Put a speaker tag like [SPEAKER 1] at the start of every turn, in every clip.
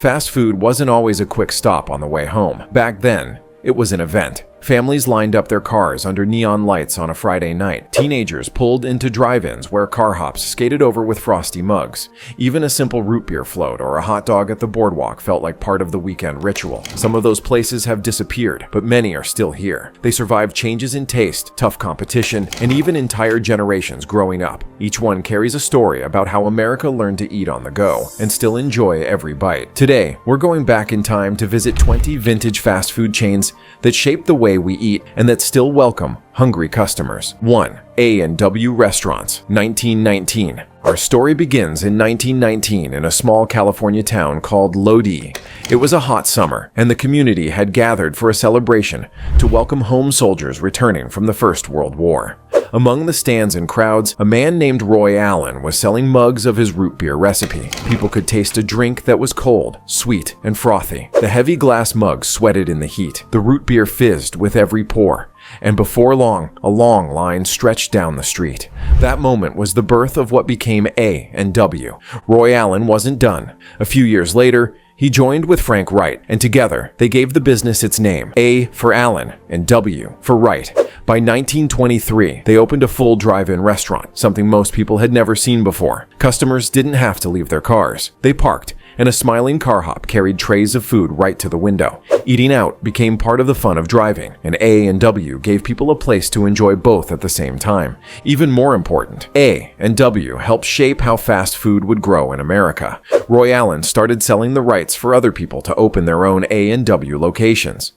[SPEAKER 1] Fast food wasn't always a quick stop on the way home. Back then, it was an event. Families lined up their cars under neon lights on a Friday night. Teenagers pulled into drive-ins where carhops skated over with frosty mugs. Even a simple root beer float or a hot dog at the boardwalk felt like part of the weekend ritual. Some of those places have disappeared, but many are still here. They survived changes in taste, tough competition, and even entire generations growing up. Each one carries a story about how America learned to eat on the go and still enjoy every bite. Today, we're going back in time to visit 20 vintage fast food chains that shaped the way we eat and that still welcome hungry customers. 1. A&W Restaurants, 1919. Our story begins in 1919 in a small California town called Lodi. It was a hot summer, and the community had gathered for a celebration to welcome home soldiers returning from the First World War. Among the stands and crowds, a man named Roy Allen was selling mugs of his root beer recipe. People could taste a drink that was cold, sweet, and frothy. The heavy glass mugs sweated in the heat. The root beer fizzed with every pour. And before long, a long line stretched down the street. That moment was the birth of what became A&W. Roy Allen wasn't done. A few years later, he joined with Frank Wright, and together they gave the business its name, A for Allen and W for Wright. By 1923, they opened a full drive-in restaurant, something most people had never seen before. Customers didn't have to leave their cars. They parked, and a smiling car hop carried trays of food right to the window. Eating out became part of the fun of driving, and A&W gave people a place to enjoy both at the same time. Even more important, A&W helped shape how fast food would grow in America. Roy Allen started selling the rights for other people to open their own A&W locations.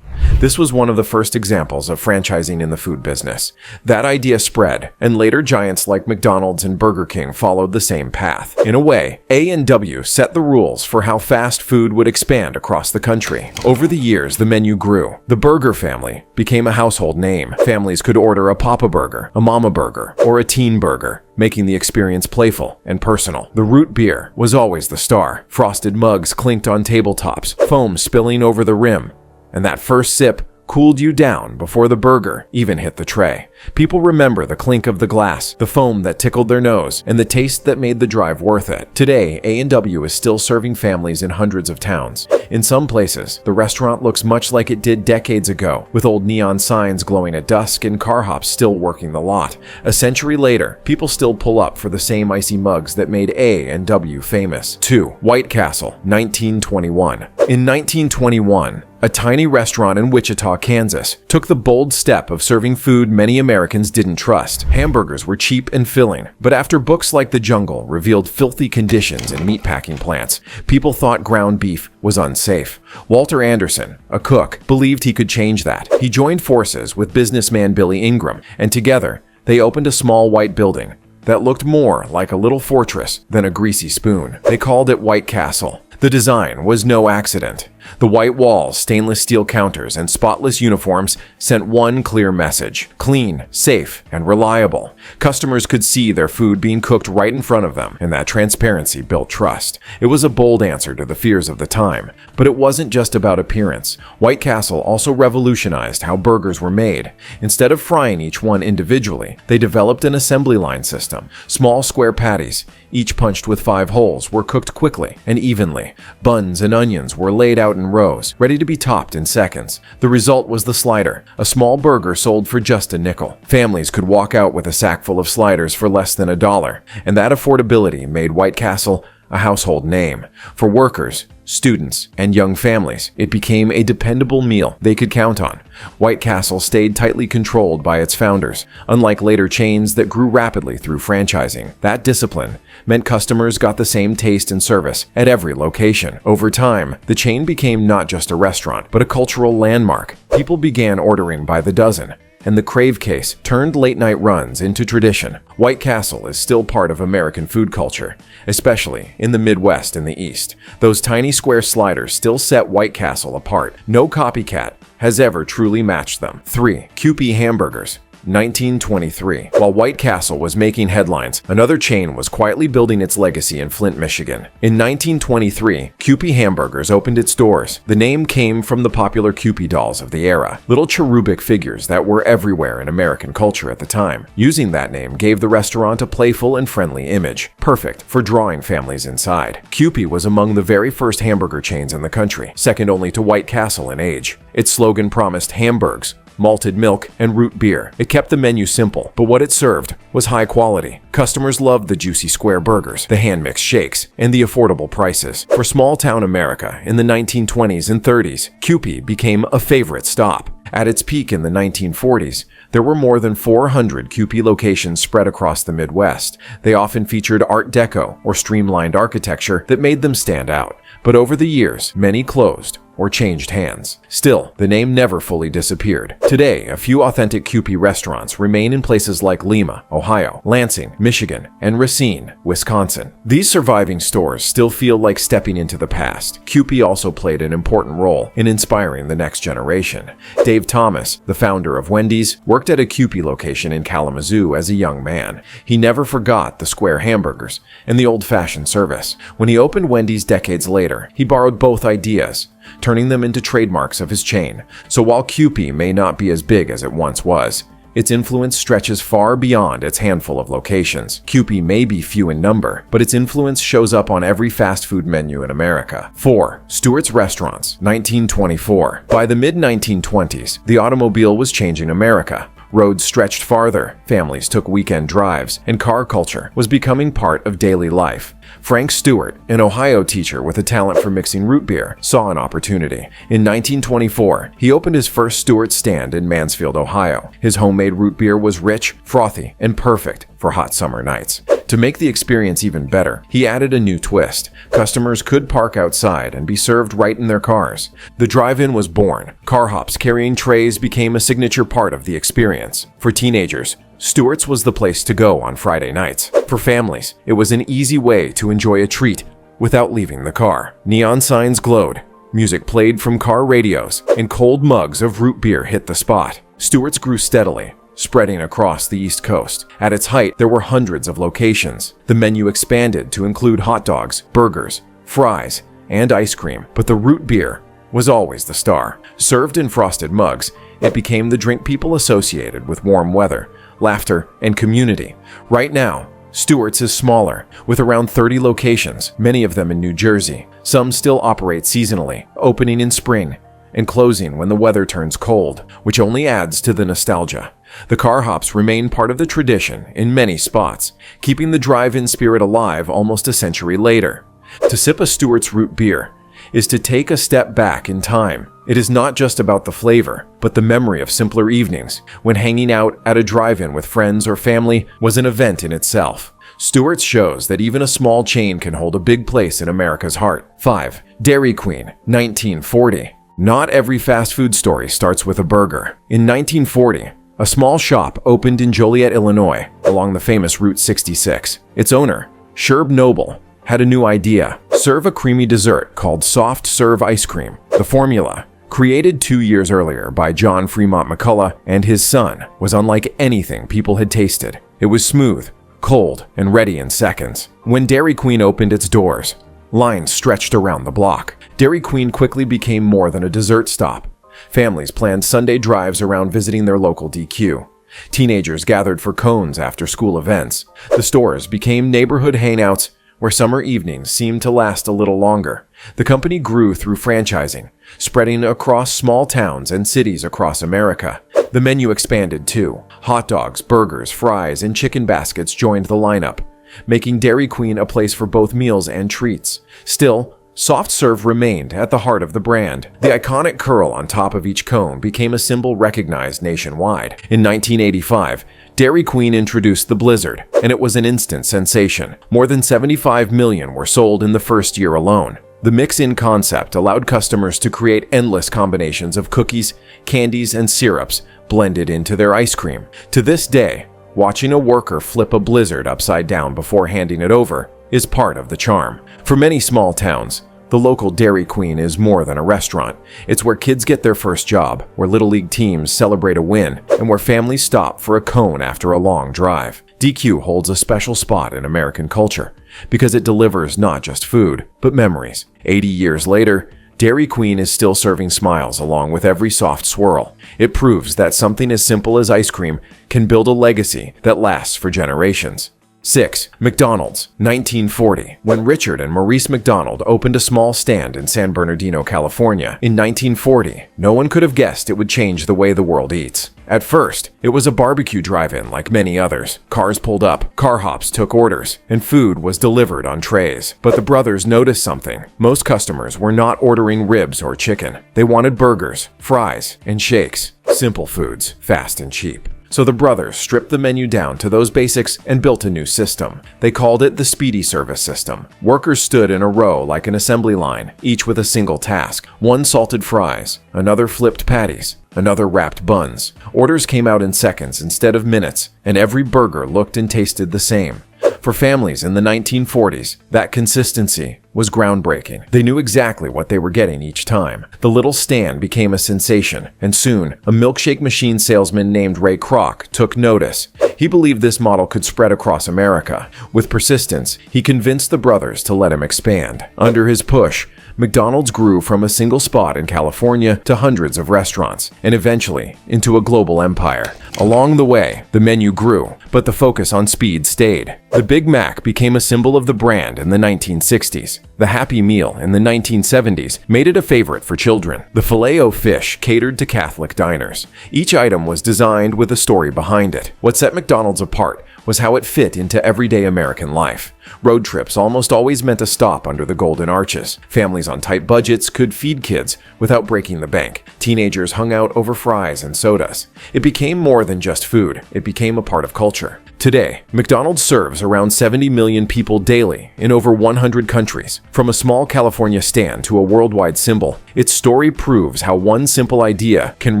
[SPEAKER 1] This was one of the first examples of franchising in the food business. That idea spread, and later giants like McDonald's and Burger King followed the same path. In a way, A&W set the rules for how fast food would expand across the country. Over the years, the menu grew. The burger family became a household name. Families could order a Papa Burger, a Mama Burger, or a Teen Burger, making the experience playful and personal. The root beer was always the star. Frosted mugs clinked on tabletops, foam spilling over the rim. And that first sip cooled you down before the burger even hit the tray. People remember the clink of the glass, the foam that tickled their nose, and the taste that made the drive worth it. Today, A&W is still serving families in hundreds of towns. In some places, the restaurant looks much like it did decades ago, with old neon signs glowing at dusk and car hops still working the lot. A century later, people still pull up for the same icy mugs that made A&W famous. 2. White Castle, 1921. In 1921, a tiny restaurant in Wichita, Kansas, took the bold step of serving food many Americans didn't trust. Hamburgers were cheap and filling, but after books like The Jungle revealed filthy conditions in meatpacking plants, people thought ground beef was unsafe. Walter Anderson, a cook, believed he could change that. He joined forces with businessman Billy Ingram, and together, they opened a small white building that looked more like a little fortress than a greasy spoon. They called it White Castle. The design was no accident. The white walls, stainless steel counters, and spotless uniforms sent one clear message: clean, safe, and reliable. Customers could see their food being cooked right in front of them, and that transparency built trust. It was a bold answer to the fears of the time, but it wasn't just about appearance. White Castle also revolutionized how burgers were made. Instead of frying each one individually, they developed an assembly line system. Small square patties, each punched with 5 holes, were cooked quickly and evenly. Buns and onions were laid out in rows, ready to be topped in seconds. The result was the slider, a small burger sold for just a nickel. Families could walk out with a sack full of sliders for less than $1, and that affordability made White Castle a household name. For workers, students, and young families, it became a dependable meal they could count on. White Castle stayed tightly controlled by its founders. Unlike later chains that grew rapidly through franchising, that discipline meant customers got the same taste and service at every location. Over time, the chain became not just a restaurant, but a cultural landmark. People began ordering by the dozen, and the crave case turned late-night runs into tradition. White Castle is still part of American food culture, especially in the Midwest and the East. Those tiny square sliders still set White Castle apart. No copycat has ever truly matched them. 3. Kewpie Hamburgers, 1923. While White Castle was making headlines, another chain was quietly building its legacy in Flint, Michigan. In 1923, Kewpie Hamburgers opened its doors. The name came from the popular Kewpie dolls of the era, little cherubic figures that were everywhere in American culture at the time. Using that name gave the restaurant a playful and friendly image, perfect for drawing families inside. Kewpie was among the very first hamburger chains in the country, second only to White Castle in age. Its slogan promised hamburgs, malted milk, and root beer. It kept the menu simple, but what it served was high quality. Customers loved the juicy square burgers, the hand-mixed shakes, and the affordable prices. For small-town America in the 1920s and 30s, Kewpie became a favorite stop. At its peak in the 1940s, there were more than 400 Kewpie locations spread across the Midwest. They often featured Art Deco or streamlined architecture that made them stand out. But over the years, many closed or changed hands. Still, the name never fully disappeared. Today, a few authentic Kewpie restaurants remain in places like Lima, Ohio, Lansing, Michigan, and Racine, Wisconsin. These surviving stores still feel like stepping into the past. Kewpie also played an important role in inspiring the next generation. Dave Thomas, the founder of Wendy's, worked at a Kewpie location in Kalamazoo as a young man. He never forgot the square hamburgers and the old-fashioned service. When he opened Wendy's decades later, he borrowed both ideas, turning them into trademarks of his chain. So while Kewpie may not be as big as it once was, its influence stretches far beyond its handful of locations. Kewpie may be few in number, but its influence shows up on every fast food menu in America. 4. Stewart's Restaurants, 1924. By the mid-1920s, the automobile was changing America. Roads stretched farther, families took weekend drives, and car culture was becoming part of daily life. Frank Stewart, an Ohio teacher with a talent for mixing root beer, saw an opportunity. In 1924, he opened his first Stewart stand in Mansfield, Ohio. His homemade root beer was rich, frothy, and perfect for hot summer nights. To make the experience even better, he added a new twist. Customers could park outside and be served right in their cars. The drive-in was born. Carhops carrying trays became a signature part of the experience. For teenagers, Stewart's was the place to go on Friday nights. For families, it was an easy way to enjoy a treat without leaving the car. Neon signs glowed, music played from car radios, and cold mugs of root beer hit the spot. Stewart's grew steadily, spreading across the East Coast. At its height, there were hundreds of locations. The menu expanded to include hot dogs, burgers, fries, and ice cream, but the root beer was always the star. Served in frosted mugs, it became the drink people associated with warm weather, laughter, and community. Right now, Stewart's is smaller, with around 30 locations, many of them in New Jersey. Some still operate seasonally, opening in spring and closing when the weather turns cold, which only adds to the nostalgia. The carhops remain part of the tradition in many spots, keeping the drive-in spirit alive almost a century later. To sip a Stewart's root beer is to take a step back in time. It is not just about the flavor, but the memory of simpler evenings, when hanging out at a drive-in with friends or family was an event in itself. Stewart's shows that even a small chain can hold a big place in America's heart. 5. Dairy Queen, 1940. Not every fast food story starts with a burger. In 1940, a small shop opened in Joliet, Illinois, along the famous Route 66. Its owner, Sherb Noble, had a new idea: serve a creamy dessert called soft serve ice cream. The formula, created 2 years earlier by John Fremont McCullough and his son, was unlike anything people had tasted. It was smooth, cold, and ready in seconds. When Dairy Queen opened its doors, lines stretched around the block. Dairy Queen quickly became more than a dessert stop. Families planned Sunday drives around visiting their local DQ. Teenagers gathered for cones after school events. The stores became neighborhood hangouts where summer evenings seemed to last a little longer. The company grew through franchising, spreading across small towns and cities across America. The menu expanded too. Hot dogs, burgers, fries, and chicken baskets joined the lineup, making Dairy Queen a place for both meals and treats. Still, soft serve remained at the heart of the brand. The iconic curl on top of each cone became a symbol recognized nationwide. In 1985, Dairy Queen introduced the Blizzard, and it was an instant sensation. More than 75 million were sold in the first year alone. The mix-in concept allowed customers to create endless combinations of cookies, candies, and syrups blended into their ice cream. To this day, watching a worker flip a Blizzard upside down before handing it over is part of the charm. For many small towns, The local Dairy Queen is more than a restaurant. It's where kids get their first job, where Little League teams celebrate a win, and where families stop for a cone after a long drive. DQ holds a special spot in American culture because it delivers not just food, but memories. 80 years later, Dairy Queen is still serving smiles along with every soft swirl. It proves that something as simple as ice cream can build a legacy that lasts for generations. 6. McDonald's, 1940. When Richard and Maurice McDonald opened a small stand in San Bernardino, California in 1940, no one could have guessed it would change the way the world eats. At first, it was a barbecue drive-in like many others. Cars pulled up, carhops took orders, and food was delivered on trays. But the brothers noticed something. Most customers were not ordering ribs or chicken. They wanted burgers, fries, and shakes. Simple foods, fast and cheap. So the brothers stripped the menu down to those basics and built a new system. They called it the Speedy Service System. Workers stood in a row like an assembly line, each with a single task. One salted fries, another flipped patties, another wrapped buns. Orders came out in seconds instead of minutes, and every burger looked and tasted the same. For families in the 1940s, that consistency was groundbreaking. They knew exactly what they were getting each time. The little stand became a sensation, and soon, a milkshake machine salesman named Ray Kroc took notice. He believed this model could spread across America. With persistence, he convinced the brothers to let him expand. Under his push, McDonald's grew from a single spot in California to hundreds of restaurants, and eventually into a global empire. Along the way, the menu grew, but the focus on speed stayed. The Big Mac became a symbol of the brand in the 1960s. The Happy Meal in the 1970s made it a favorite for children. The Filet-O-Fish catered to Catholic diners. Each item was designed with a story behind it. What set McDonald's apart was how it fit into everyday American life. Road trips almost always meant a stop under the Golden Arches. Families on tight budgets could feed kids without breaking the bank. Teenagers hung out over fries and sodas. It became more than just food. It became a part of culture. Today, McDonald's serves around 70 million people daily in over 100 countries. From a small California stand to a worldwide symbol, its story proves how one simple idea can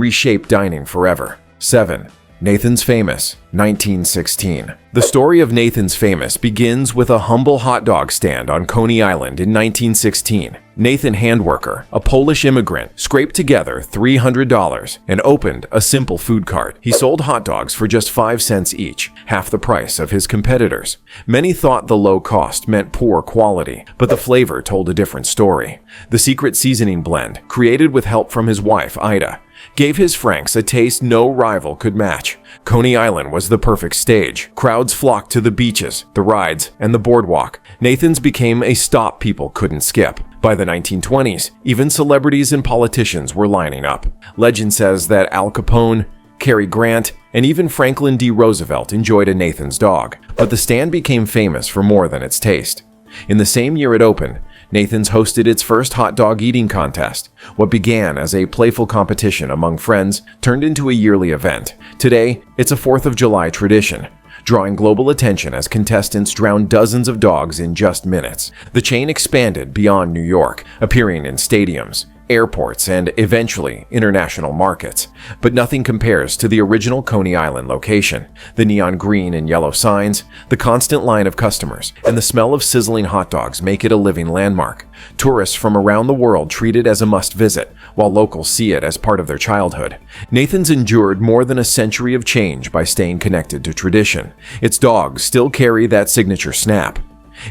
[SPEAKER 1] reshape dining forever. 7. Nathan's Famous, 1916. The story of Nathan's Famous begins with a humble hot dog stand on Coney Island in 1916. Nathan Handwerker, a Polish immigrant, scraped together $300 and opened a simple food cart. He sold hot dogs for just 5 cents each, half the price of his competitors. Many thought the low cost meant poor quality, but the flavor told a different story. The secret seasoning blend, created with help from his wife, Ida, gave his Franks a taste no rival could match. Coney Island was the perfect stage. Crowds flocked to the beaches, the rides, and the boardwalk. Nathan's became a stop people couldn't skip. By the 1920s, even celebrities and politicians were lining up. Legend says that Al Capone, Cary Grant, and even Franklin D. Roosevelt enjoyed a Nathan's dog. But the stand became famous for more than its taste. In the same year it opened, Nathan's hosted its first hot dog eating contest. What began as a playful competition among friends turned into a yearly event. Today, it's a 4th of July tradition, drawing global attention as contestants drowned dozens of dogs in just minutes. The chain expanded beyond New York, appearing in stadiums, airports, and eventually international markets. But nothing compares to the original Coney Island location. The neon green and yellow signs, the constant line of customers, and the smell of sizzling hot dogs make it a living landmark. Tourists from around the world treat it as a must-visit, while locals see it as part of their childhood. Nathan's endured more than a century of change by staying connected to tradition. Its dogs still carry that signature snap.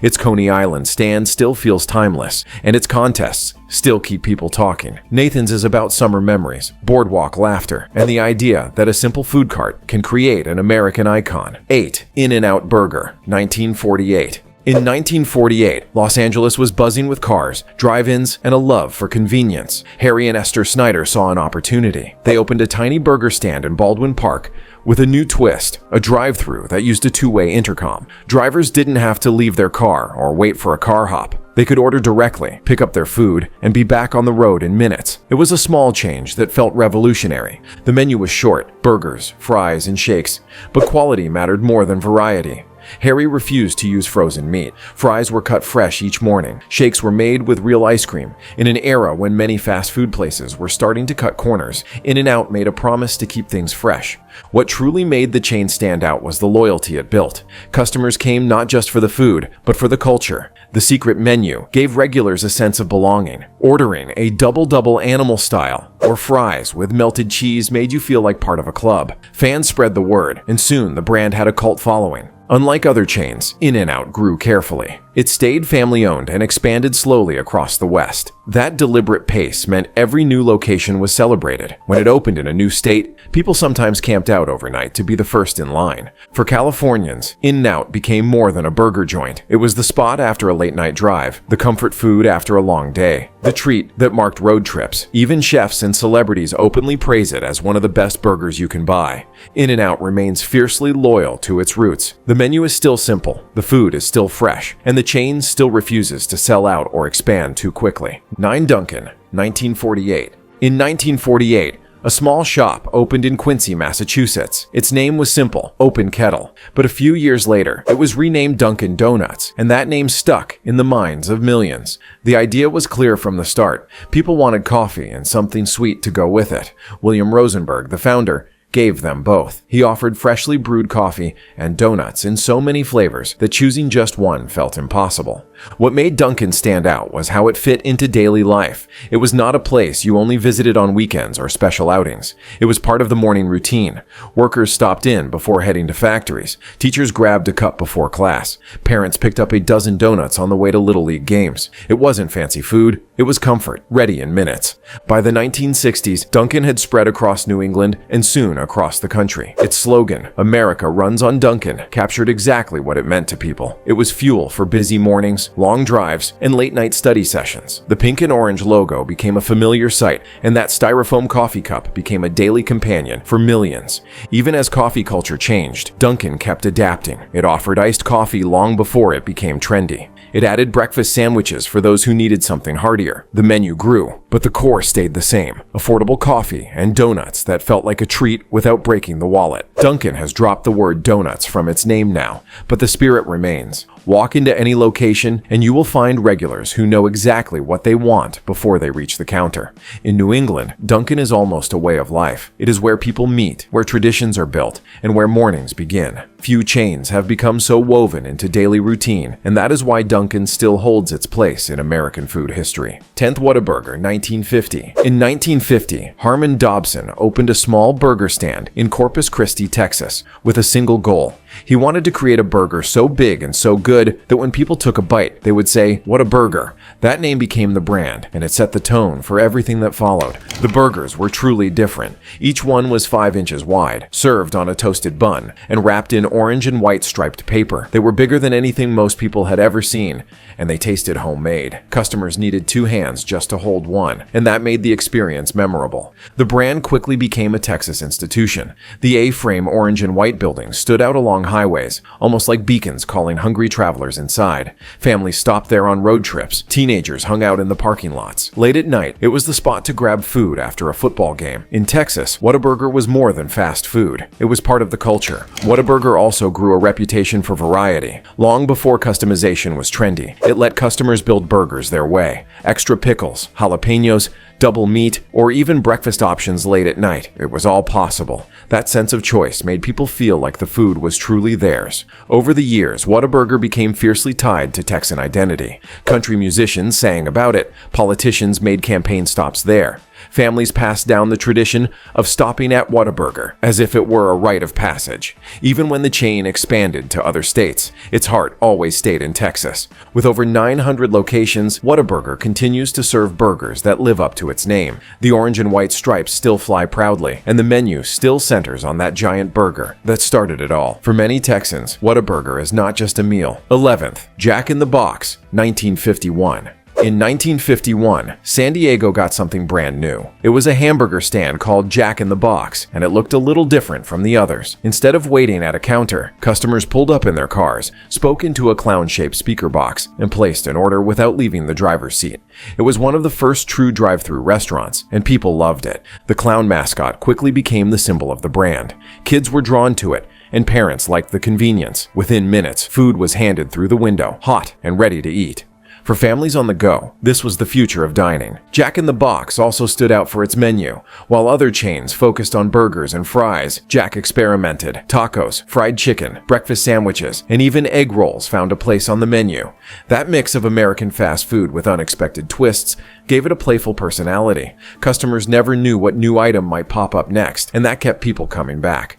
[SPEAKER 1] Its Coney Island stand still feels timeless, and its contests still keep people talking. Nathan's is about summer memories, boardwalk laughter, and the idea that a simple food cart can create an American icon. 8. In-N-Out Burger, 1948. In 1948, Los Angeles was buzzing with cars, drive-ins, and a love for convenience. Harry and Esther Snyder saw an opportunity. They opened a tiny burger stand in Baldwin Park with a new twist, a drive-thru that used a two-way intercom. Drivers didn't have to leave their car or wait for a car hop. They could order directly, pick up their food, and be back on the road in minutes. It was a small change that felt revolutionary. The menu was short, burgers, fries, and shakes, but quality mattered more than variety. Harry refused to use frozen meat. Fries were cut fresh each morning. Shakes were made with real ice cream. In an era when many fast food places were starting to cut corners, In-N-Out made a promise to keep things fresh. What truly made the chain stand out was the loyalty it built. Customers came not just for the food, but for the culture. The secret menu gave regulars a sense of belonging. Ordering a double-double animal style or fries with melted cheese made you feel like part of a club. Fans spread the word, and soon the brand had a cult following. Unlike other chains, In-N-Out grew carefully. It stayed family-owned and expanded slowly across the West. That deliberate pace meant every new location was celebrated. When it opened in a new state, people sometimes camped out overnight to be the first in line. For Californians, In-N-Out became more than a burger joint. It was the spot after a late-night drive, the comfort food after a long day, the treat that marked road trips. Even chefs and celebrities openly praise it as one of the best burgers you can buy. In-N-Out remains fiercely loyal to its roots. The menu is still simple, the food is still fresh, and the chain still refuses to sell out or expand too quickly. 9 Dunkin', 1948. In 1948, a small shop opened in Quincy, Massachusetts. Its name was simple, Open Kettle. But a few years later, it was renamed Dunkin' Donuts, and that name stuck in the minds of millions. The idea was clear from the start. People wanted coffee and something sweet to go with it. William Rosenberg, the founder, gave them both. He offered freshly brewed coffee and donuts in so many flavors that choosing just one felt impossible. What made Dunkin' stand out was how it fit into daily life. It was not a place you only visited on weekends or special outings. It was part of the morning routine. Workers stopped in before heading to factories. Teachers grabbed a cup before class. Parents picked up a dozen donuts on the way to Little League games. It wasn't fancy food. It was comfort, ready in minutes. By the 1960s, Dunkin' had spread across New England and soon across the country. Its slogan, "America runs on Dunkin'," captured exactly what it meant to people. It was fuel for busy mornings, long drives, and late-night study sessions. The pink and orange logo became a familiar sight, and that styrofoam coffee cup became a daily companion for millions. Even as coffee culture changed, Dunkin' kept adapting. It offered iced coffee long before it became trendy. It added breakfast sandwiches for those who needed something heartier. The menu grew, but the core stayed the same. Affordable coffee and donuts that felt like a treat without breaking the wallet. Dunkin' has dropped the word donuts from its name now, but the spirit remains. Walk into any location and you will find regulars who know exactly what they want before they reach the counter. In New England, Dunkin' is almost a way of life. It is where people meet, where traditions are built, and where mornings begin. Few chains have become so woven into daily routine, and that is why Dunkin' still holds its place in American food history. 10th Whataburger, 1950. In 1950, Harmon Dobson opened a small burger stand in Corpus Christi, Texas, with a single goal. He wanted to create a burger so big and so good that when people took a bite, they would say, "What a burger." That name became the brand, and it set the tone for everything that followed. The burgers were truly different. Each one was 5 inches wide, served on a toasted bun, and wrapped in orange and white striped paper. They were bigger than anything most people had ever seen, and they tasted homemade. Customers needed 2 hands just to hold one, and that made the experience memorable. The brand quickly became a Texas institution. The A-frame orange and white buildings stood out along highways, almost like beacons calling hungry travelers inside. Families stopped there on road trips. Teenagers hung out in the parking lots. Late at night, it was the spot to grab food after a football game. In Texas, Whataburger was more than fast food. It was part of the culture. Whataburger also grew a reputation for variety. Long before customization was trendy, it let customers build burgers their way. Extra pickles, jalapenos, double meat, or even breakfast options late at night. It was all possible. That sense of choice made people feel like the food was truly theirs. Over the years, Whataburger became fiercely tied to Texan identity. Country musicians sang about it. Politicians made campaign stops there. Families passed down the tradition of stopping at Whataburger as if it were a rite of passage. Even when the chain expanded to other states, its heart always stayed in Texas. With over 900 locations, Whataburger continues to serve burgers that live up to its name. The orange and white stripes still fly proudly, and the menu still centers on that giant burger that started it all. For many Texans, Whataburger is not just a meal. 11th, Jack in the Box, 1951. In 1951, San Diego got something brand new. It was a hamburger stand called Jack in the Box, and it looked a little different from the others. Instead of waiting at a counter, customers pulled up in their cars, spoke into a clown-shaped speaker box, and placed an order without leaving the driver's seat. It was one of the first true drive-thru restaurants, and people loved it. The clown mascot quickly became the symbol of the brand. Kids were drawn to it, and parents liked the convenience. Within minutes, food was handed through the window, hot and ready to eat. For families on the go, this was the future of dining. Jack in the Box also stood out for its menu. While other chains focused on burgers and fries, Jack experimented. Tacos, fried chicken, breakfast sandwiches, and even egg rolls found a place on the menu. That mix of American fast food with unexpected twists gave it a playful personality. Customers never knew what new item might pop up next, and that kept people coming back.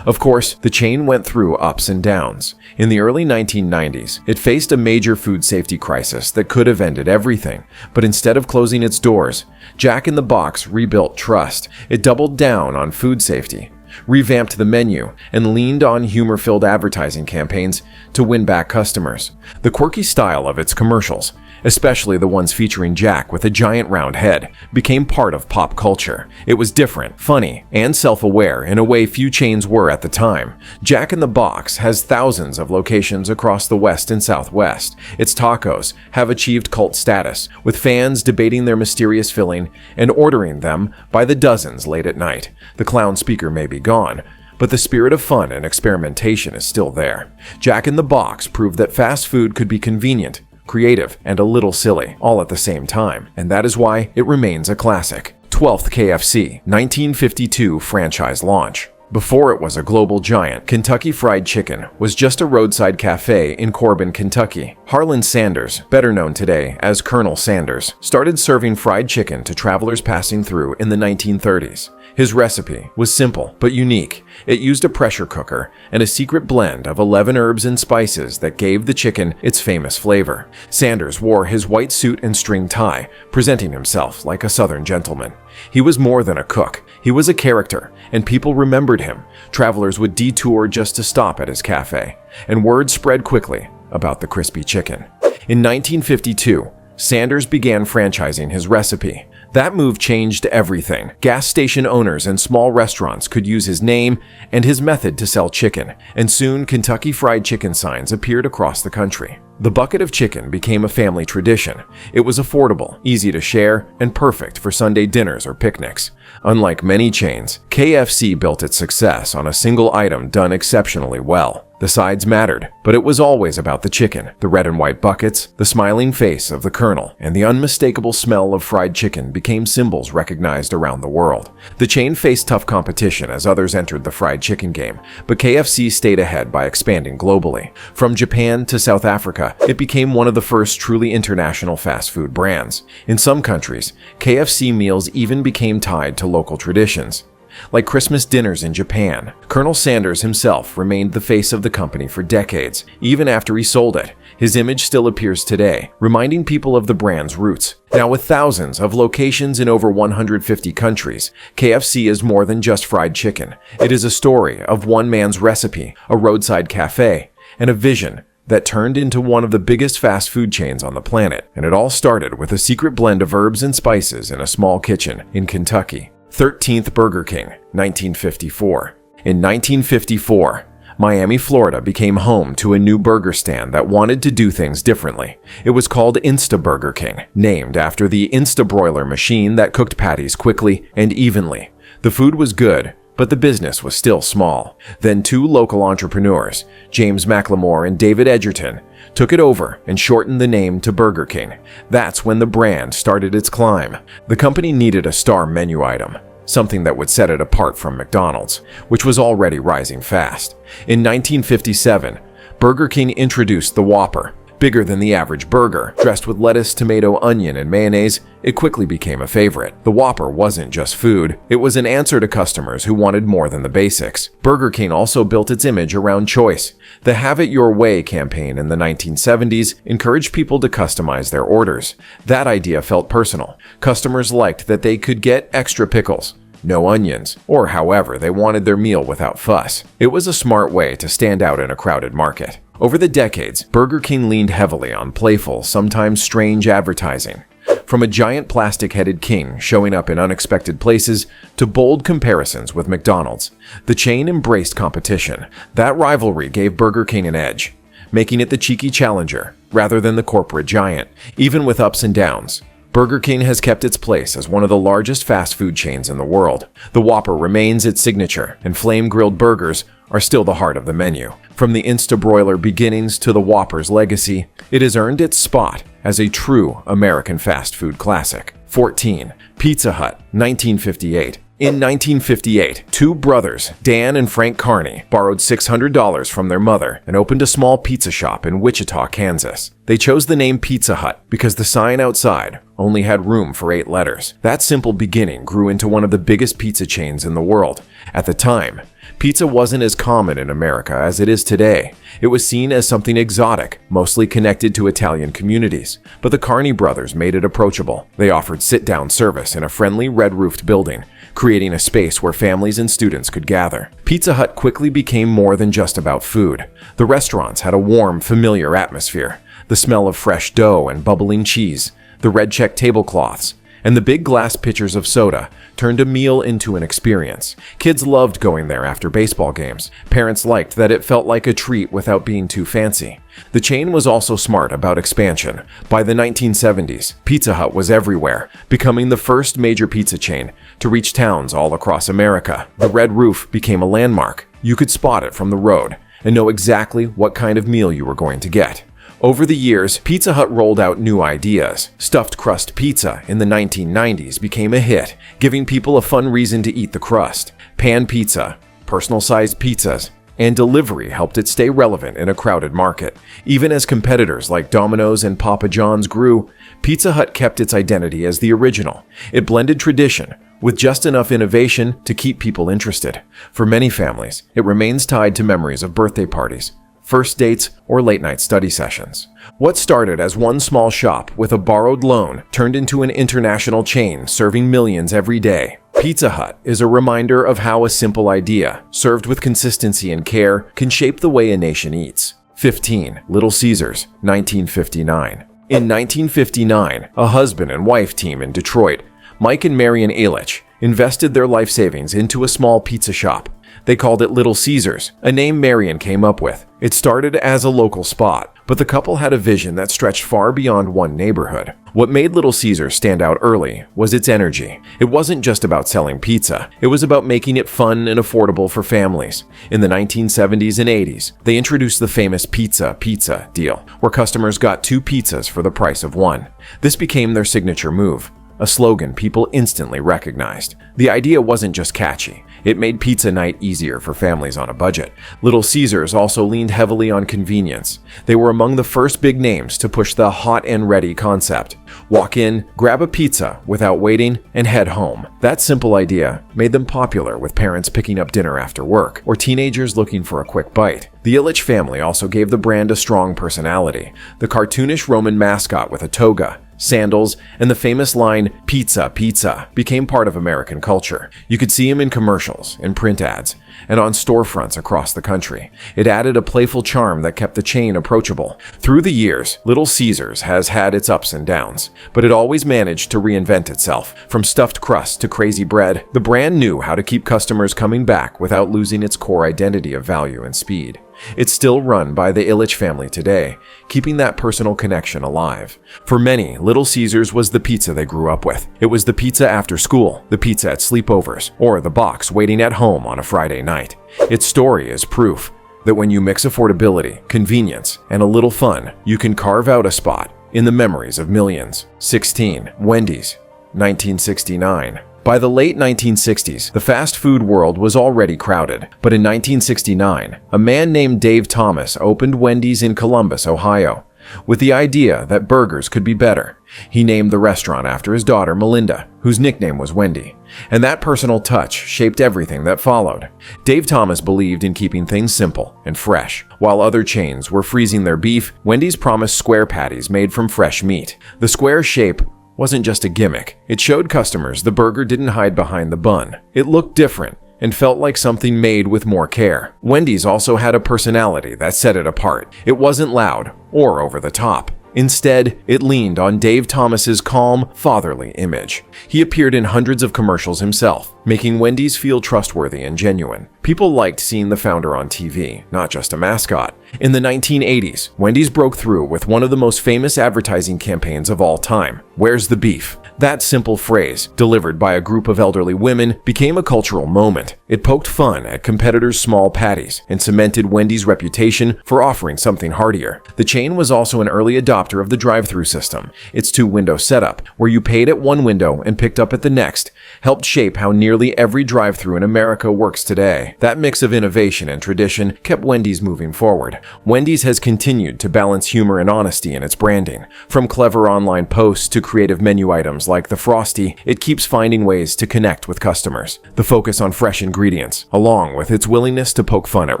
[SPEAKER 1] Of course, the chain went through ups and downs. In the early 1990s, it faced a major food safety crisis that could have ended everything. But instead of closing its doors, Jack in the Box rebuilt trust. It doubled down on food safety, revamped the menu, and leaned on humor-filled advertising campaigns to win back customers. The quirky style of its commercials, especially the ones featuring Jack with a giant round head, became part of pop culture. It was different, funny, and self-aware in a way few chains were at the time. Jack in the Box has thousands of locations across the West and Southwest. Its tacos have achieved cult status, with fans debating their mysterious filling and ordering them by the dozens late at night. The clown speaker may be gone, but the spirit of fun and experimentation is still there. Jack in the Box proved that fast food could be convenient, creative, and a little silly, all at the same time, and that is why it remains a classic. 12th KFC, 1952 franchise launch. Before it was a global giant, Kentucky Fried Chicken was just a roadside cafe in Corbin, Kentucky. Harlan Sanders, better known today as Colonel Sanders, started serving fried chicken to travelers passing through in the 1930s. His recipe was simple but unique. It used a pressure cooker and a secret blend of 11 herbs and spices that gave the chicken its famous flavor. Sanders wore his white suit and string tie, presenting himself like a Southern gentleman. He was more than a cook. He was a character, and people remembered him. Travelers would detour just to stop at his cafe, and word spread quickly about the crispy chicken. In 1952, Sanders began franchising his recipe. That move changed everything. Gas station owners and small restaurants could use his name and his method to sell chicken, and soon Kentucky Fried Chicken signs appeared across the country. The bucket of chicken became a family tradition. It was affordable, easy to share, and perfect for Sunday dinners or picnics. Unlike many chains, KFC built its success on a single item done exceptionally well. The sides mattered, but it was always about the chicken, the red and white buckets, the smiling face of the Colonel, and the unmistakable smell of fried chicken became symbols recognized around the world. The chain faced tough competition as others entered the fried chicken game, but KFC stayed ahead by expanding globally. From Japan to South Africa, it became one of the first truly international fast food brands. In some countries, KFC meals even became tied to local traditions. Like Christmas dinners in Japan, Colonel Sanders himself remained the face of the company for decades. Even after he sold it, his image still appears today, reminding people of the brand's roots. Now, with thousands of locations in over 150 countries, KFC is more than just fried chicken. It is a story of one man's recipe, a roadside cafe, and a vision that turned into one of the biggest fast food chains on the planet. And it all started with a secret blend of herbs and spices in a small kitchen in Kentucky. 13th Burger King, 1954. In 1954, Miami, Florida became home to a new burger stand that wanted to do things differently. It was called Insta Burger King, named after the Insta broiler machine that cooked patties quickly and evenly. The food was good, but the business was still small. Then two local entrepreneurs, James McLemore and David Edgerton, took it over and shortened the name to Burger King. That's when the brand started its climb. The company needed a star menu item, something that would set it apart from McDonald's, which was already rising fast. In 1957, Burger King introduced the Whopper. Bigger than the average burger, dressed with lettuce, tomato, onion, and mayonnaise, it quickly became a favorite. The Whopper wasn't just food, it was an answer to customers who wanted more than the basics. Burger King also built its image around choice. The Have It Your Way campaign in the 1970s encouraged people to customize their orders. That idea felt personal. Customers liked that they could get extra pickles, no onions, or however they wanted their meal without fuss. It was a smart way to stand out in a crowded market. Over the decades, Burger King leaned heavily on playful, sometimes strange advertising. From a giant plastic-headed king showing up in unexpected places to bold comparisons with McDonald's, the chain embraced competition. That rivalry gave Burger King an edge, making it the cheeky challenger rather than the corporate giant. Even with ups and downs, Burger King has kept its place as one of the largest fast food chains in the world. The Whopper remains its signature, and flame-grilled burgers are still the heart of the menu. From the Insta-broiler beginnings to the Whopper's legacy, it has earned its spot as a true American fast food classic. 14. Pizza Hut, 1958. In 1958, two brothers, Dan and Frank Carney, borrowed $600 from their mother and opened a small pizza shop in Wichita, Kansas. They chose the name Pizza Hut because the sign outside only had room for 8 letters. That simple beginning grew into one of the biggest pizza chains in the world. At the time, pizza wasn't as common in America as it is today. It was seen as something exotic, mostly connected to Italian communities. But the Carney brothers made it approachable. They offered sit-down service in a friendly red-roofed building, creating a space where families and students could gather. Pizza Hut quickly became more than just about food. The restaurants had a warm, familiar atmosphere. The smell of fresh dough and bubbling cheese, the red check tablecloths, and the big glass pitchers of soda turned a meal into an experience. Kids loved going there after baseball games. Parents liked that it felt like a treat without being too fancy. The chain was also smart about expansion. By the 1970s, Pizza Hut was everywhere, becoming the first major pizza chain to reach towns all across America. The red roof became a landmark. You could spot it from the road and know exactly what kind of meal you were going to get. Over the years, Pizza Hut rolled out new ideas. Stuffed crust pizza in the 1990s became a hit, giving people a fun reason to eat the crust. Pan pizza, personal-sized pizzas, and delivery helped it stay relevant in a crowded market. Even as competitors like Domino's and Papa John's grew, Pizza Hut kept its identity as the original. It blended tradition with just enough innovation to keep people interested. For many families, it remains tied to memories of birthday parties, first dates, or late-night study sessions. What started as one small shop with a borrowed loan turned into an international chain serving millions every day. Pizza Hut is a reminder of how a simple idea, served with consistency and care, can shape the way a nation eats. 15. Little Caesars, 1959. In 1959, a husband and wife team in Detroit, Mike and Marian Ehrlich, invested their life savings into a small pizza shop. They called it Little Caesars, a name Marian came up with. It started as a local spot, but the couple had a vision that stretched far beyond one neighborhood. What made Little Caesars stand out early was its energy. It wasn't just about selling pizza. It was about making it fun and affordable for families. In the 1970s and 80s, they introduced the famous Pizza deal, where customers got 2 pizzas for the price of 1. This became their signature move, a slogan people instantly recognized. The idea wasn't just catchy. It made pizza night easier for families on a budget. Little Caesars also leaned heavily on convenience. They were among the first big names to push the hot and ready concept. Walk in, grab a pizza without waiting, and head home. That simple idea made them popular with parents picking up dinner after work or teenagers looking for a quick bite. The Ehrlich family also gave the brand a strong personality. The cartoonish Roman mascot with a toga, sandals, and the famous line, "Pizza, pizza," became part of American culture. You could see him in commercials, in print ads, and on storefronts across the country. It added a playful charm that kept the chain approachable. Through the years, Little Caesars has had its ups and downs, but it always managed to reinvent itself. From stuffed crust to crazy bread, the brand knew how to keep customers coming back without losing its core identity of value and speed. It's still run by the Ehrlich family today, keeping that personal connection alive. For many, Little Caesars was the pizza they grew up with. It was the pizza after school, the pizza at sleepovers, or the box waiting at home on a Friday night. Its story is proof that when you mix affordability, convenience, and a little fun, you can carve out a spot in the memories of millions. 16. Wendy's, 1969. By the late 1960s, the fast food world was already crowded, but in 1969, a man named Dave Thomas opened Wendy's in Columbus, Ohio, with the idea that burgers could be better. He named the restaurant after his daughter, Melinda, whose nickname was Wendy, and that personal touch shaped everything that followed. Dave Thomas believed in keeping things simple and fresh. While other chains were freezing their beef, Wendy's promised square patties made from fresh meat. The square shape wasn't just a gimmick. It showed customers the burger didn't hide behind the bun. It looked different and felt like something made with more care. Wendy's also had a personality that set it apart. It wasn't loud or over the top. Instead, it leaned on Dave Thomas's calm, fatherly image. He appeared in hundreds of commercials himself, making Wendy's feel trustworthy and genuine. People liked seeing the founder on TV, not just a mascot. In the 1980s, Wendy's broke through with one of the most famous advertising campaigns of all time, "Where's the beef?" That simple phrase, delivered by a group of elderly women, became a cultural moment. It poked fun at competitors' small patties and cemented Wendy's reputation for offering something heartier. The chain was also an early adopter of the drive-thru system. Its two-window setup, where you paid at one window and picked up at the next, helped shape how nearly every drive-thru in America works today. That mix of innovation and tradition kept Wendy's moving forward. Wendy's has continued to balance humor and honesty in its branding. From clever online posts to creative menu items like the Frosty, it keeps finding ways to connect with customers. The focus on fresh ingredients, along with its willingness to poke fun at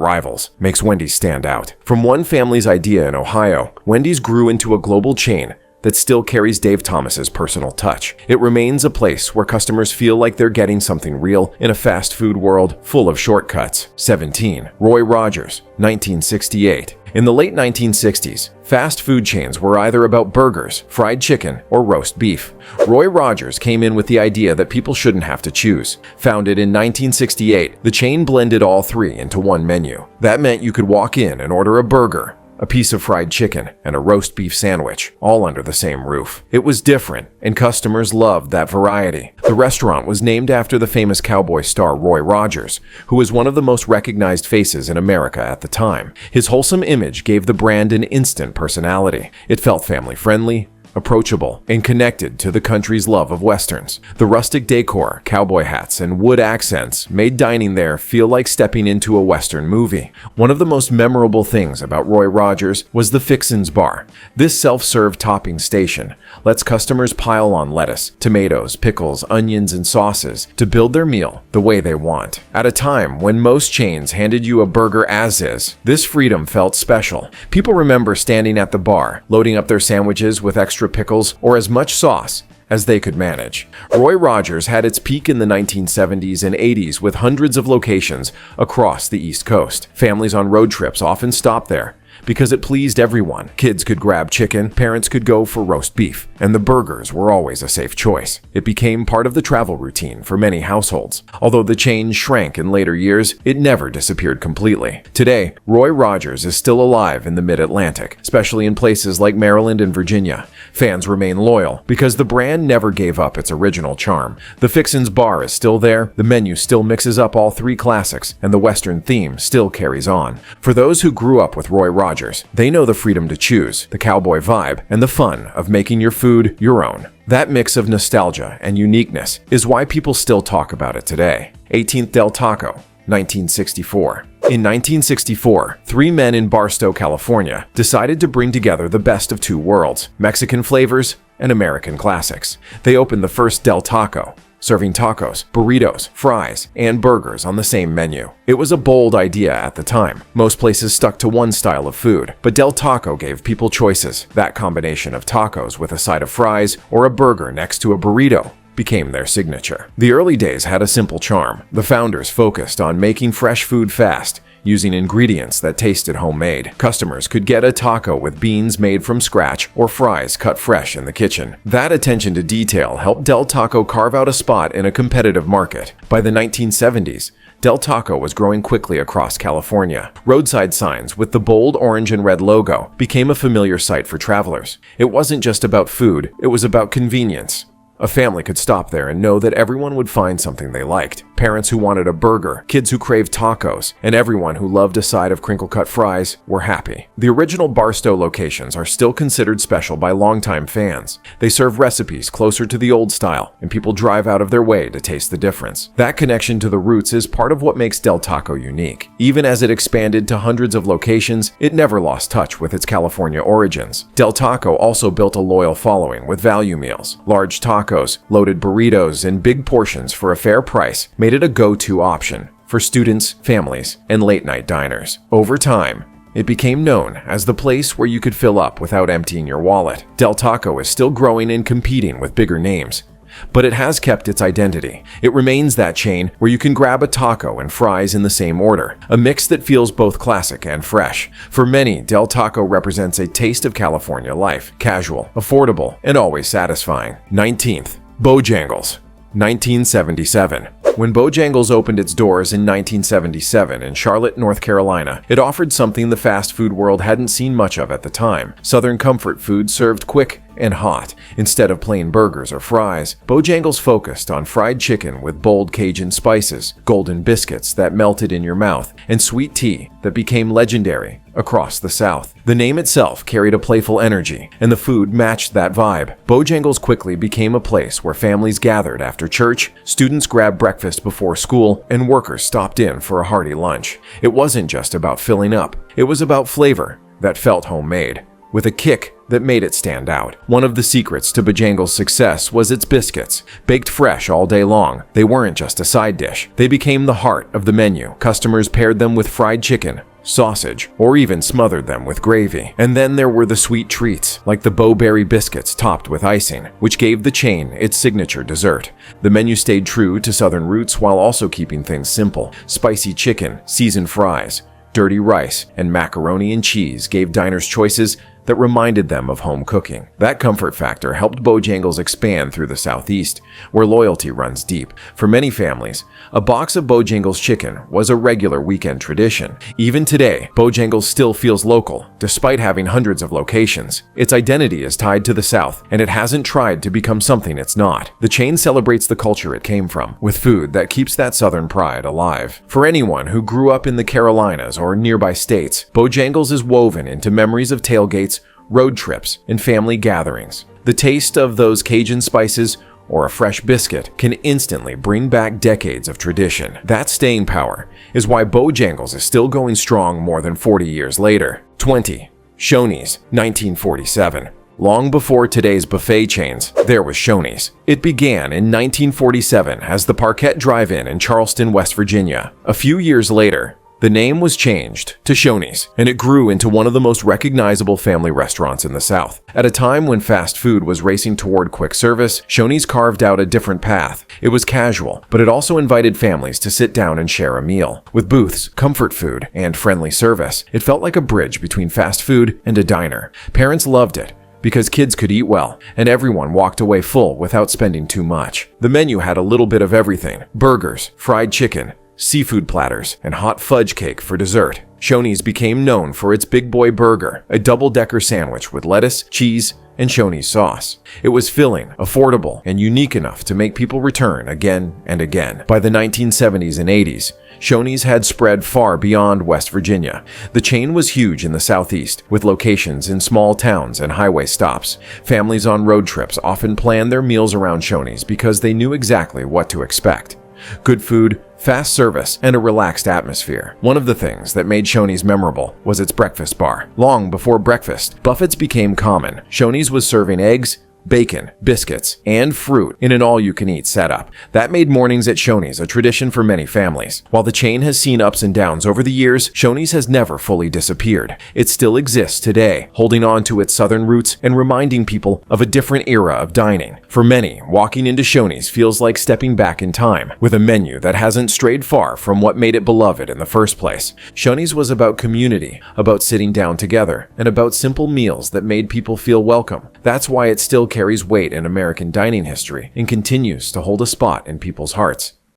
[SPEAKER 1] rivals, makes Wendy's stand out. From one family's idea in Ohio, Wendy's grew into a global chain that still carries Dave Thomas's personal touch. It remains a place where customers feel like they're getting something real in a fast food world full of shortcuts. 17. Roy Rogers, 1968. In the late 1960s, fast food chains were either about burgers, fried chicken, or roast beef. Roy Rogers came in with the idea that people shouldn't have to choose. Founded in 1968, the chain blended all three into one menu. That meant you could walk in and order a burger, a piece of fried chicken, and a roast beef sandwich, all under the same roof. It was different, and customers loved that variety. The restaurant was named after the famous cowboy star Roy Rogers, who was one of the most recognized faces in America at the time. His wholesome image gave the brand an instant personality. It felt family-friendly, approachable, and connected to the country's love of westerns. The rustic decor, cowboy hats, and wood accents made dining there feel like stepping into a western movie. One of the most memorable things about Roy Rogers was the Fixin's Bar. This self-serve topping station lets customers pile on lettuce, tomatoes, pickles, onions, and sauces to build their meal the way they want. At a time when most chains handed you a burger as is, this freedom felt special. People remember standing at the bar, loading up their sandwiches with extra pickles or as much sauce as they could manage. Roy Rogers had its peak in the 1970s and 80s with hundreds of locations across the East Coast. Families on road trips often stopped there because it pleased everyone. Kids could grab chicken, parents could go for roast beef, and the burgers were always a safe choice. It became part of the travel routine for many households. Although the chain shrank in later years, it never disappeared completely. Today, Roy Rogers is still alive in the Mid-Atlantic, especially in places like Maryland and Virginia. Fans remain loyal because the brand never gave up its original charm. The Fixin's Bar is still there, the menu still mixes up all three classics, and the Western theme still carries on. For those who grew up with Roy Rogers, they know the freedom to choose, the cowboy vibe, and the fun of making your food your own. That mix of nostalgia and uniqueness is why people still talk about it today. 18th Del Taco, 1964. In 1964, three men in Barstow, California, decided to bring together the best of two worlds, Mexican flavors and American classics. They opened the first Del Taco, serving tacos, burritos, fries, and burgers on the same menu. It was a bold idea at the time. Most places stuck to one style of food, but Del Taco gave people choices. That combination of tacos with a side of fries or a burger next to a burrito became their signature. The early days had a simple charm. The founders focused on making fresh food fast, using ingredients that tasted homemade. Customers could get a taco with beans made from scratch or fries cut fresh in the kitchen. That attention to detail helped Del Taco carve out a spot in a competitive market. By the 1970s, Del Taco was growing quickly across California. Roadside signs with the bold orange and red logo became a familiar sight for travelers. It wasn't just about food, it was about convenience. A family could stop there and know that everyone would find something they liked. Parents who wanted a burger, kids who craved tacos, and everyone who loved a side of crinkle-cut fries were happy. The original Barstow locations are still considered special by longtime fans. They serve recipes closer to the old style, and people drive out of their way to taste the difference. That connection to the roots is part of what makes Del Taco unique. Even as it expanded to hundreds of locations, it never lost touch with its California origins. Del Taco also built a loyal following with value meals. Large tacos, loaded burritos, and big portions for a fair price made it a go-to option for students, families, and late-night diners. Over time, it became known as the place where you could fill up without emptying your wallet. Del Taco is still growing and competing with bigger names, but it has kept its identity. It remains that chain where you can grab a taco and fries in the same order, a mix that feels both classic and fresh. For many, Del Taco represents a taste of California life, casual, affordable, and always satisfying. 19th, Bojangles, 1977. When Bojangles opened its doors in 1977 in Charlotte, North Carolina, it offered something the fast food world hadn't seen much of at the time: Southern comfort food served quick and hot. Instead of plain burgers or fries, Bojangles focused on fried chicken with bold Cajun spices, golden biscuits that melted in your mouth, and sweet tea that became legendary across the South. The name itself carried a playful energy, and the food matched that vibe. Bojangles quickly became a place where families gathered after church, students grabbed breakfast before school, and workers stopped in for a hearty lunch. It wasn't just about filling up, it was about flavor that felt homemade, with a kick that made it stand out. One of the secrets to Bojangles' success was its biscuits. Baked fresh all day long, they weren't just a side dish. They became the heart of the menu. Customers paired them with fried chicken, sausage, or even smothered them with gravy. And then there were the sweet treats, like the Bo-Berry biscuits topped with icing, which gave the chain its signature dessert. The menu stayed true to Southern roots while also keeping things simple. Spicy chicken, seasoned fries, dirty rice, and macaroni and cheese gave diners choices that reminded them of home cooking. That comfort factor helped Bojangles expand through the Southeast, where loyalty runs deep. For many families, a box of Bojangles chicken was a regular weekend tradition. Even today, Bojangles still feels local, despite having hundreds of locations. Its identity is tied to the South, and it hasn't tried to become something it's not. The chain celebrates the culture it came from, with food that keeps that Southern pride alive. For anyone who grew up in the Carolinas or nearby states, Bojangles is woven into memories of tailgates, road trips, and family gatherings. The taste of those Cajun spices or a fresh biscuit can instantly bring back decades of tradition. That staying power is why Bojangles is still going strong more than 40 years later. 20. Shoney's, 1947. Long before today's buffet chains, there was Shoney's. It began in 1947 as the Parquet Drive-In in Charleston, West Virginia. A few years later, the name was changed to Shoney's, and it grew into one of the most recognizable family restaurants in the South. At a time when fast food was racing toward quick service, Shoney's carved out a different path. It was casual, but it also invited families to sit down and share a meal. With booths, comfort food, and friendly service, it felt like a bridge between fast food and a diner. Parents loved it because kids could eat well, and everyone walked away full without spending too much. The menu had a little bit of everything: burgers, fried chicken, seafood platters, and hot fudge cake for dessert. Shoney's became known for its Big Boy Burger, a double-decker sandwich with lettuce, cheese, and Shoney's sauce. It was filling, affordable, and unique enough to make people return again and again. By the 1970s and 80s, Shoney's had spread far beyond West Virginia. The chain was huge in the Southeast, with locations in small towns and highway stops. Families on road trips often planned their meals around Shoney's because they knew exactly what to expect: good food, fast service, and a relaxed atmosphere. One of the things that made Shoney's memorable was its breakfast bar. Long before breakfast, buffets became common. Shoney's was serving eggs, bacon, biscuits, and fruit in an all-you-can-eat setup. That made mornings at Shoney's a tradition for many families. While the chain has seen ups and downs over the years, Shoney's has never fully disappeared. It still exists today, holding on to its Southern roots and reminding people of a different era of dining. For many, walking into Shoney's feels like stepping back in time, with a menu that hasn't strayed far from what made it beloved in the first place. Shoney's was about community, about sitting down together, and about simple meals that made people feel welcome. That's why it still carries weight in American dining history and continues to hold a spot in people's hearts.